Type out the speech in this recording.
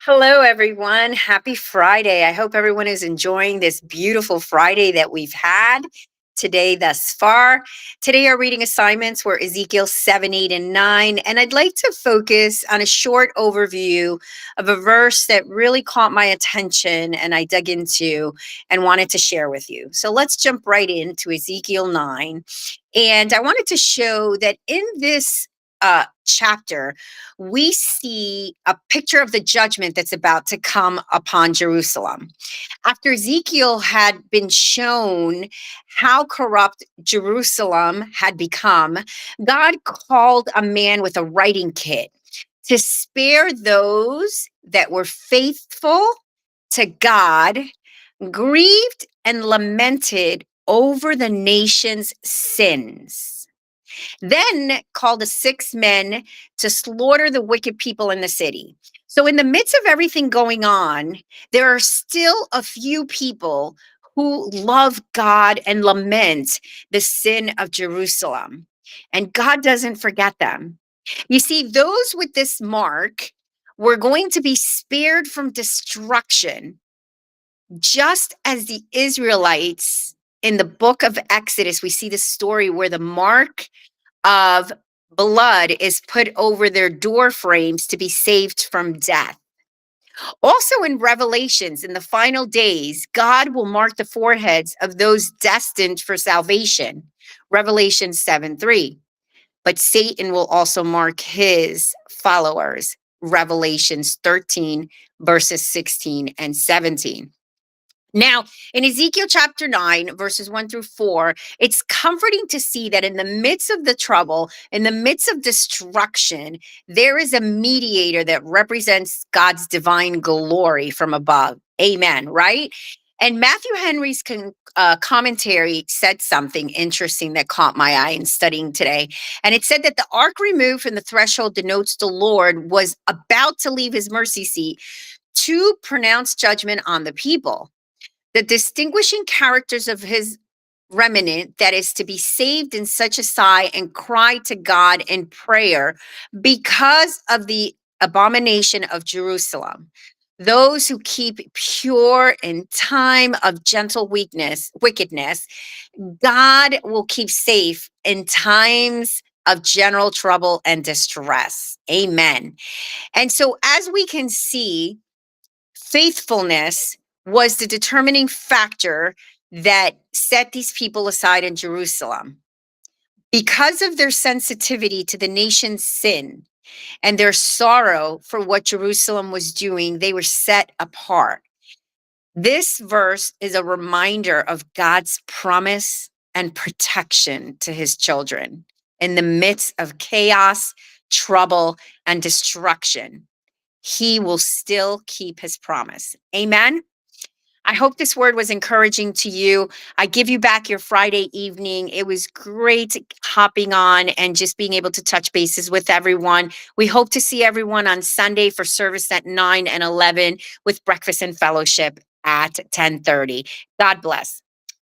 Hello, everyone. Happy Friday. I hope everyone is enjoying this beautiful Friday that we've had today thus far. Today, our reading assignments were Ezekiel 7, 8, and 9. And I'd like to focus on a short overview of a verse that really caught my attention and I dug into and wanted to share with you. So let's jump right into Ezekiel 9. And I wanted to show that in this chapter, we see a picture of the judgment that's about to come upon Jerusalem. After Ezekiel had been shown how corrupt Jerusalem had become, God called a man with a writing kit to spare those that were faithful to God, grieved and lamented over the nation's sins. Then called the 6 men to slaughter the wicked people in the city. So, in the midst of everything going on, there are still a few people who love God and lament the sin of Jerusalem. And God doesn't forget them. You see, those with this mark were going to be spared from destruction, just as the Israelites in the book of Exodus, we see the story where the mark of blood is put over their door frames to be saved from death. Also in Revelations, in the final days, God will mark the foreheads of those destined for salvation. Revelation 7:3. But Satan will also mark his followers. Revelations 13, verses 16 and 17. Now, in Ezekiel chapter 9, verses 1 through 4, it's comforting to see that in the midst of the trouble, in the midst of destruction, there is a mediator that represents God's divine glory from above. Amen, right? And Matthew Henry's commentary said something interesting that caught my eye in studying today. And it said that the ark removed from the threshold denotes the Lord was about to leave his mercy seat to pronounce judgment on the people. The distinguishing characters of his remnant that is to be saved in such a sigh and cry to God in prayer because of the abomination of Jerusalem. Those who keep pure in time of gentle wickedness, God will keep safe in times of general trouble and distress. Amen. And so, as we can see, faithfulness was the determining factor that set these people aside in Jerusalem. Because of their sensitivity to the nation's sin and their sorrow for what Jerusalem was doing, they were set apart. This verse is a reminder of God's promise and protection to his children in the midst of chaos, trouble, and destruction. He will still keep his promise. Amen. I hope this word was encouraging to you. I give you back your Friday evening. It was great hopping on and just being able to touch bases with everyone. We hope to see everyone on Sunday for service at 9 and 11 with breakfast and fellowship at 10:30. God bless.